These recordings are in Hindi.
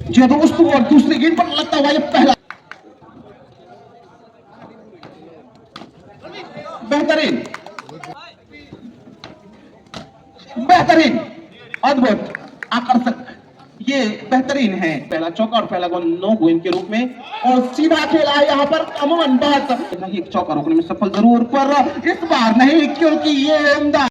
जी दोस्तों, और दूसरी गेंद पर लगता हुआ ये पहला बेहतरीन बेहतरीन अद्भुत आकर्षक, ये बेहतरीन है। पहला चौका और पहला गोल नो गेंद के रूप में, और सीधा खेला है यहाँ पर अमन बात नहीं, एक चौका रोकने में सफल जरूर, पर इस बार नहीं, क्योंकि ये उम्दा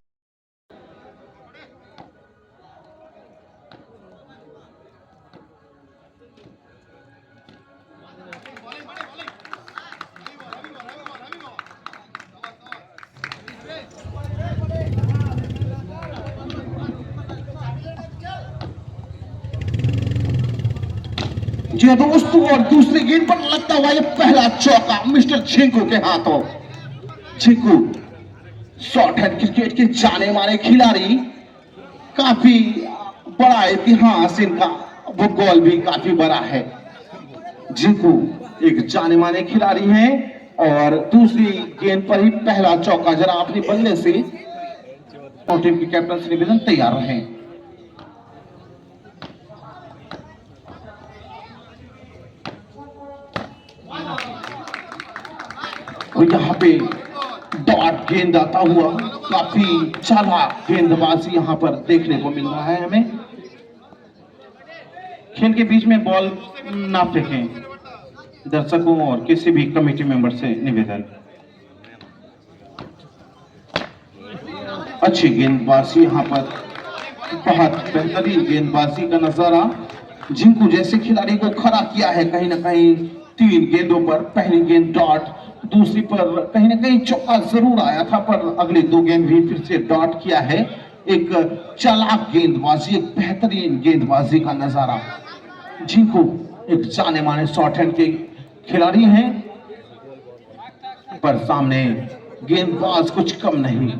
जी दोस्तों, और दूसरी गेंद पर लगता हुआ ये पहला चौका मिस्टर झिंकू के हाथों। झिंकू शॉर्ट हैंड क्रिकेट के जाने माने खिलाड़ी, काफी बड़ा इतिहास इनका, वो गोल भी काफी बड़ा है। झिंकू एक जाने माने खिलाड़ी हैं, और दूसरी गेंद पर ही पहला चौका। जरा अपने बल्ले से टीम की कैप्टन से निवेदन, तैयार रहें। और यहाँ पे डॉट गेंद आता हुआ, काफी चालाक गेंदबाजी यहाँ पर देखने को मिल रहा है हमें। खेल के बीच में बॉल ना फेंकें, दर्शकों और किसी भी कमेटी मेंबर से निवेदन। अच्छी गेंदबाजी यहाँ पर, बहुत बेहतरीन गेंदबाजी का नजारा। झिंकू जैसे खिलाड़ी को खड़ा किया है कहीं ना कहीं 3 गेंदों पर। पहली गेंद डॉट, दूसरी पर कहीं ना कहीं चौका जरूर आया था, पर अगली 2 गेंद भी फिर से डॉट किया है। एक चालाक गेंदबाजी, एक बेहतरीन गेंदबाजी का नजारा। झिंकू एक जाने माने शॉर्ट हैंड के खिलाड़ी हैं, पर सामने गेंदबाज कुछ कम नहीं।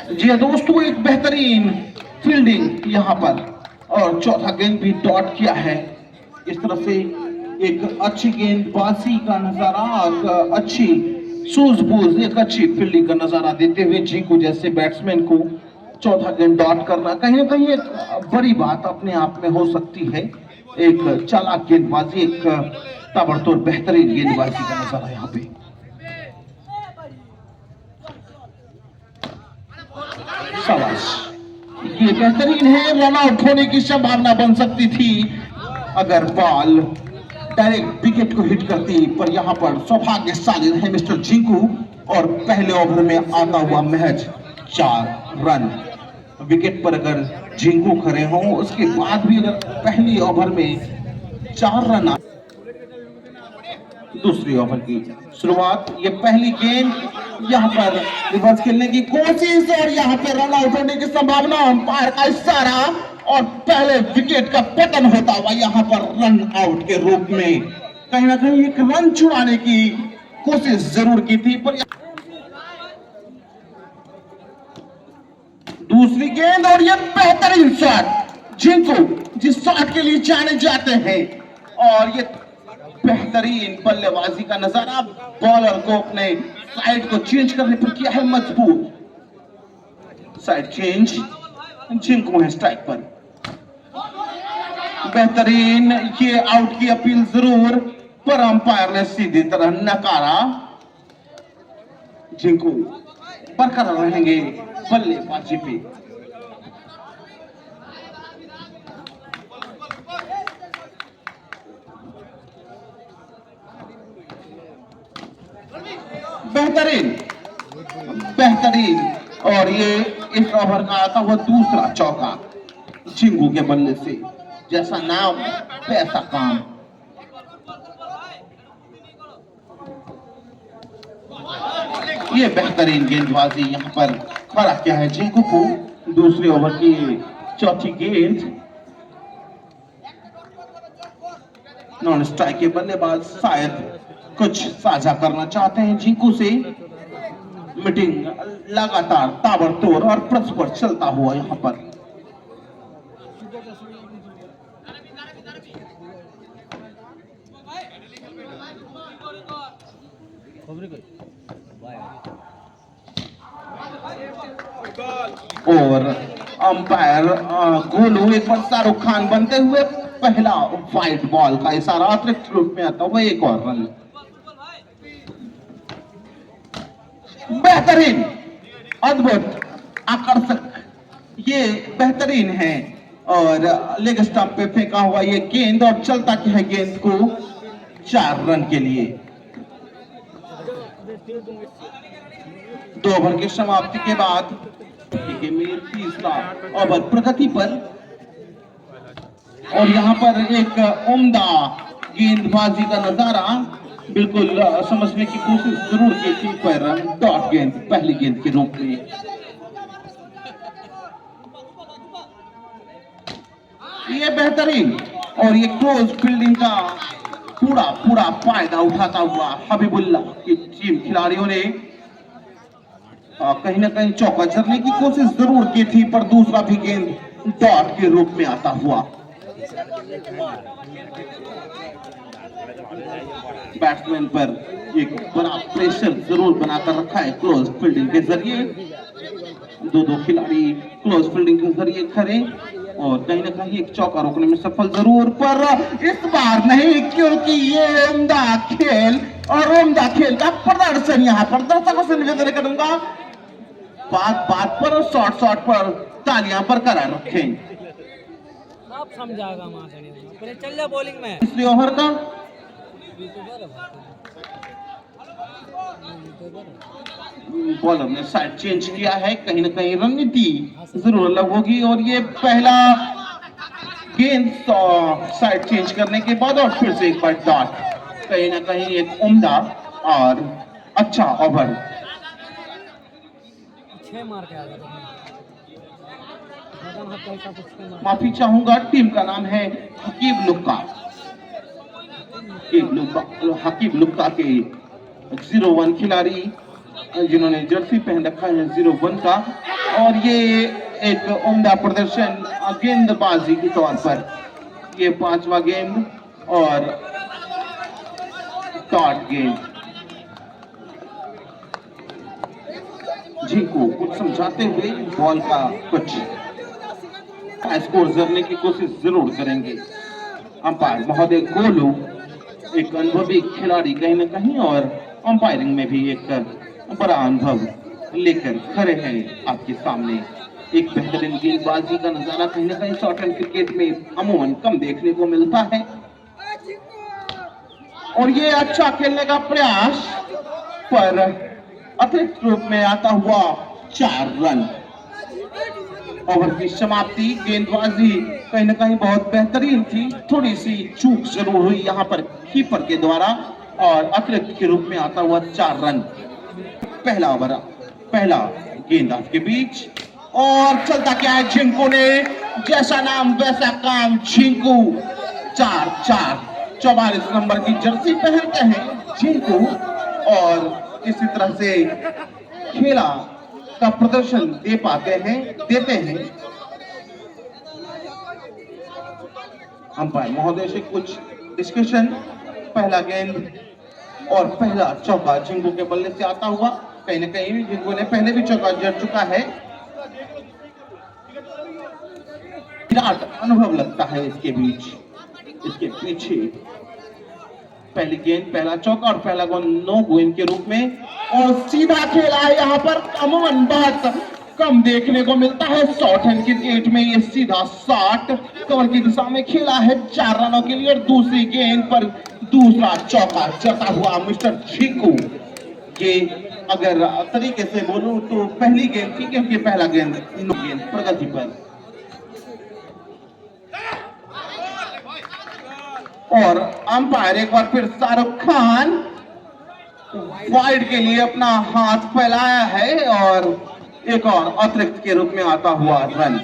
जी हाँ दोस्तों, एक बेहतरीन फील्डिंग यहाँ पर, और चौथा गेंद भी डॉट किया है। इस तरह से एक अच्छी गेंदबाजी का नजारा और अच्छी सूझबूझ, एक अच्छी फील्डिंग का नजारा देते हुए झिंकू जैसे बैट्समैन को चौथा गेंद डॉट करना कहीं ना कहीं एक बड़ी बात अपने आप में हो सकती है। एक चालाक गेंदबाजी, एक ताबड़तोड़ बेहतरीन गेंदबाजी का नजारा यहाँ पे। शाबाश, ये बेहतरीन है। रन आउट होने की संभावना बन सकती थी अगर बॉल डायरेक्ट विकेट को हिट करती, पर यहाँ पर सौभाग्यशाली है मिस्टर झिंकू, और पहले ओवर में आता हुआ महज 4 रन। विकेट पर अगर झिंकू खड़े हों, उसके बाद भी अगर पहली ओवर में 4 रन। दूसरी ओवर की शुरुआत, ये पहली गेंद यहाँ पर रिवर्स खेलने की कोशिश, और यहाँ पे रन आउट होने की संभावना, अंपायर का इशारा, और पहले विकेट का पतन होता हुआ यहाँ पर रन आउट के रूप में। कहीं ना कहीं एक रन छुड़ाने की कोशिश जरूर की थी, पर दूसरी गेंद, और ये बेहतरीन शॉट। झिंकू जिस शॉट के लिए जाने जाते हैं, और ये बेहतरीन बल्लेबाजी का नजारा। बॉलर को अपने साइड को चेंज करने पर किया है मजबूत। साइड चेंज, झिंकू है स्ट्राइक पर। बेहतरीन, ये आउट की अपील जरूर, पर अंपायर ने सीधी तरह नकारा। झिंकू बरकरार रहेंगे बल्लेबाजी पे। बेहतरीन बेहतरीन, और ये इस ओवर का आता हुआ दूसरा चौका झिंकू के बल्ले से। जैसा नाम वैसा काम। ये बेहतरीन गेंदबाजी यहाँ पर खड़ा किया है झिंकू को। दूसरे ओवर की चौथी गेंद, नॉन स्ट्राइक के बल्लेबाज शायद कुछ साझा करना चाहते हैं झिंकू से। मीटिंग लगातार ताबड़तोड़ और परस्पर चलता हुआ यहाँ पर। और अंपायर गोलू एक बार शाहरुख खान बनते हुए पहला व्हाइट बॉल का इशारा अतिरिक्त रूप में आता हुआ एक और रन। बेहतरीन, अद्भुत, आकर्षक, ये बेहतरीन है। और लेग स्टंप पे फेंका हुआ ये गेंद और चलता क्या है गेंद को 4 रन के लिए। 2 ओवर की समाप्ति के बाद में तीसरा ओवर प्रगति पर और यहाँ पर एक उम्दा गेंदबाजी का नजारा बिल्कुल समझने की कोशिश जरूर की थी, पर डॉट गेंद पहली गेंद के रूप में। ये बेहतरीन और ये क्लोज फील्डिंग का पूरा फायदा उठाता हुआ हबीबुल्लाह की टीम खिलाड़ियों ने कहीं ना कहीं चौका जड़ने की कोशिश जरूर की थी, पर दूसरा भी गेंद डॉट के रूप में आता हुआ। बैट्समैन पर एक बड़ा प्रेशर जरूर बनाकर रखा है क्लोज फील्डिंग के जरिए। दो खिलाड़ी क्लोज फील्डिंग के जरिए खड़े और कहीं ना कहीं एक चौका रोकने में सफल जरूर, पर इस बार नहीं, क्योंकि ये उम्दा खेल और उम्दा खेल का प्रदर्शन यहाँ पर दर्शकों से निवेदन करूंगा, बात पर और शॉट पर तालियां बरकरार रखें। आप समझाएगा मां चल जा बॉलिंग में। इसलिए ओवर का बॉलर ने साइड चेंज किया है, कहीं ना कहीं रणनीति जरूर अलग होगी। और ये पहला गेंद साइड चेंज करने के बाद और फिर से एक बार डॉट, कहीं ना कहीं एक उम्दा और अच्छा ओवर। 6 मार के आ गया। माफी चाहूंगा, टीम का नाम है हकीब लुक्का। हकीब लुक्का के 01 खिलाड़ी जिन्होंने जर्सी पहन रखा है 01 का, और ये एक उम्दा प्रदर्शन गेंदबाजी के तौर पर। ये 5वां गेंद और डॉट गेंद। जी को कुछ समझाते हुए बॉल का कुछ स्कोर करने की कोशिश जरूर करेंगे अंपायर महोदय गोलू, एक अनुभवी खिलाड़ी कहीं ना कहीं, और अंपायरिंग में भी एक बड़ा अनुभव लेकर खड़े हैं आपके सामने। एक बेहतरीन गेंदबाजी का नजारा कहीं ना कहीं शॉर्ट हैंड क्रिकेट में अमूमन कम देखने को मिलता है। और ये अच्छा खेलने का प्रयास, पर अतिरिक्त रूप में आता हुआ 4 रन। ओवर की समाप्ति, गेंदबाजी कहीं ना कहीं बहुत बेहतरीन थी, थोड़ी सी चूक जरूर हुई यहाँ पर कीपर के द्वारा, और अतिरिक्त के रूप में आता हुआ 4 रन। पहला ओवर, पहला गेंद आपके बीच, और चलता क्या है झिंकू ने, जैसा नाम वैसा काम झिंकू। 4-4 44 नंबर की जर्सी पहनते हैं झिंकू, और इसी तरह से खेला का प्रदर्शन देते हैं। अंपायर महोदय से कुछ डिस्कशन। पहला गेंद और पहला चौका झिंकू के बल्ले से आता हुआ, कहीं ना कहीं झिंकू ने पहले भी चौका जड़ चुका है। विराट अनुभव लगता है इसके बीच, इसके पीछे। पहली गेंद, पहला चौका और पहला गेंद नो गेंद के रूप में, और सीधा खेला है। यहाँ पर अमूमन बहुत कम देखने को मिलता है शॉर्ट हैंड क्रिकेट में, ये सीधा शॉट कवर की दिशा में खेला है 4 रनों के लिए। और दूसरी गेंद पर दूसरा चौका जड़ता हुआ मिस्टर झिंकू। ये अगर तरीके से बोलूं तो पहली गेंद थी, क्योंकि पहला गेंद नो गेंद प्रगति पर। और अंपायर एक बार फिर शाहरुख खान वाइड के लिए अपना हाथ फैलाया है, और एक और अतिरिक्त के रूप में आता हुआ रन।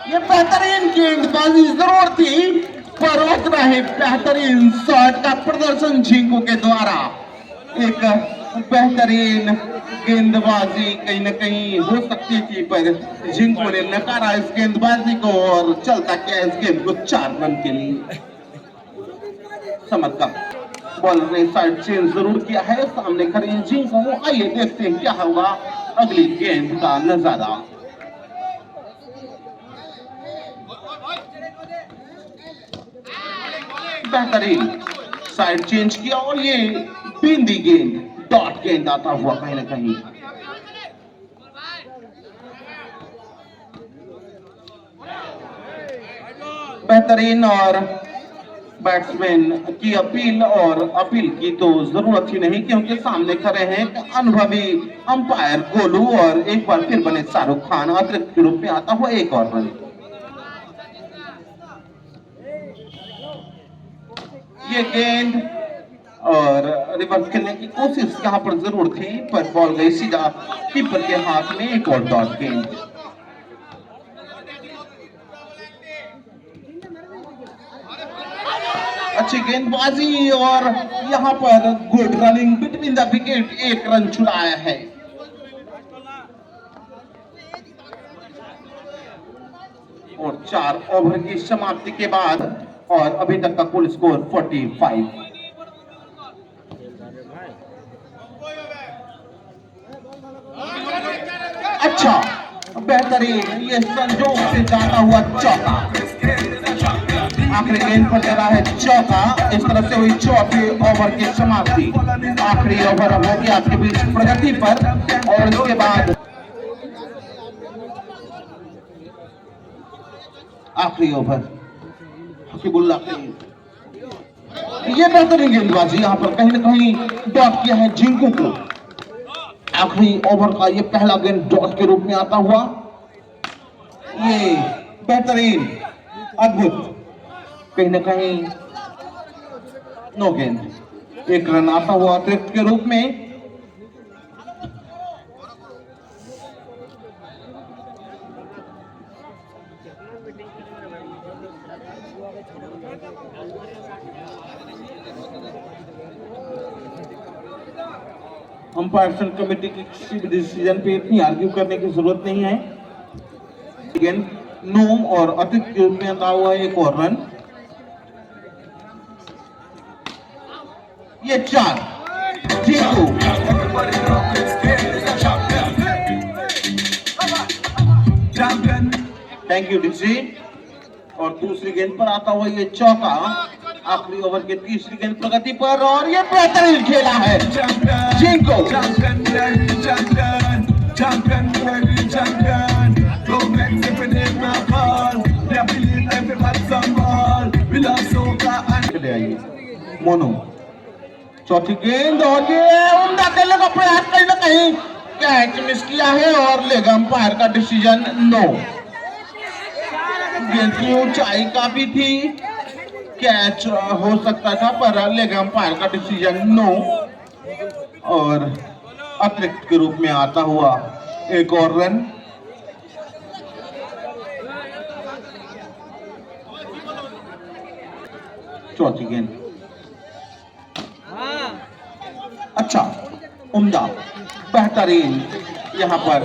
ये बेहतरीन गेंदबाजी जरूर थी, पर उतना ही बेहतरीन शॉट का प्रदर्शन झिंकू के द्वारा। एक बेहतरीन गेंदबाजी कहीं न कहीं हो सकती थी, पर झिंकू ने नकारा इस गेंदबाजी को और चलता क्या इस गेंद को 4 रन के लिए। समझ बॉलर ने साइड चेंज जरूर किया है, सामने खड़े हैं झिंकू। आइए देखते हैं क्या होगा अगली गेंद का नजारा। बेहतरीन साइड चेंज किया और ये बिंदी गेंद, डॉट गेंद आता हुआ कहीं ना कहीं। बेहतरीन, और बैट्समैन की अपील, और अपील की तो जरूरत ही नहीं क्योंकि सामने खड़े हैं अनुभवी अंपायर गोलू, और एक बार फिर बने शाहरुख खान। अतिरिक्त के रूप में आता हुआ एक और रन। ये गेंद और रिवर्स खेलने की कोशिश यहां पर जरूर थी, पर बॉल गई सीधा कीपर के हाथ में। एक और डॉट गेंद। अच्छी गेंदबाजी और यहां पर good running between the wicket. एक रन छुड़ाया है। और 4 ओवर की समाप्ति के बाद और अभी तक का कुल स्कोर 45। अच्छा, बेहतरीन, ये संजोग से जाता हुआ चौका। आखिरी गेंद पर चला है चौका। इस तरफ से हुई चौथे ओवर की समाप्ति। आखिरी ओवर हो गया आपके बीच प्रगति पर, और इसके बाद आखिरी ओवर हकीबुल्लाह की ये बेहतरीन गेंदबाजी यहां पर कहीं ना कहीं डॉट किया है झिंकू को। आखिरी ओवर का ये पहला गेंद डॉट के रूप में आता हुआ। ये बेहतरीन, अद्भुत, कहीं ना कहीं नो गेंद। एक रन आता हुआ अतिरिक्त के रूप में। अंपायर कमेटी की किसी भी डिसीजन पे इतनी आर्ग्यू करने की जरूरत नहीं है। गेंद नो और अतिरिक्त के रूप में आता हुआ एक और रन। ये 4 जीतू। Thank you DC. और दूसरी गेंद पर आता हुआ ये चौका। आखिरी ओवर के तीसरी गेंद प्रगति पर, और ये बेहतरीन खेला है जिंको। मोनू चौथी गेंद, और ये उम्दा खेलने का प्रयास कहीं ना कहीं कैच मिस किया है, और लेग अंपायर का डिसीजन नो। गेंद की ऊंचाई काफी थी, कैच हो सकता था, पर लेग अंपायर का डिसीजन नो। और अतिरिक्त के रूप में आता हुआ एक और रन। चौथी गेंद, अच्छा, उम्दा, बेहतरीन। यहाँ पर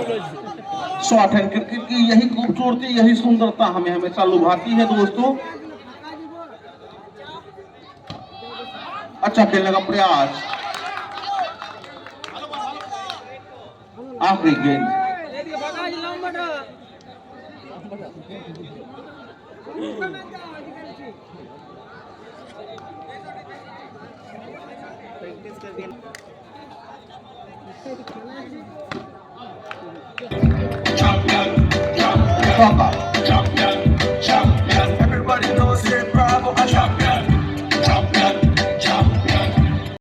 शॉर्ट हैंड क्रिकेट की यही खूबसूरती, यही सुंदरता हमें हमेशा लुभाती है दोस्तों। अच्छा खेलने का प्रयास। आखिरी गेंद, चौका।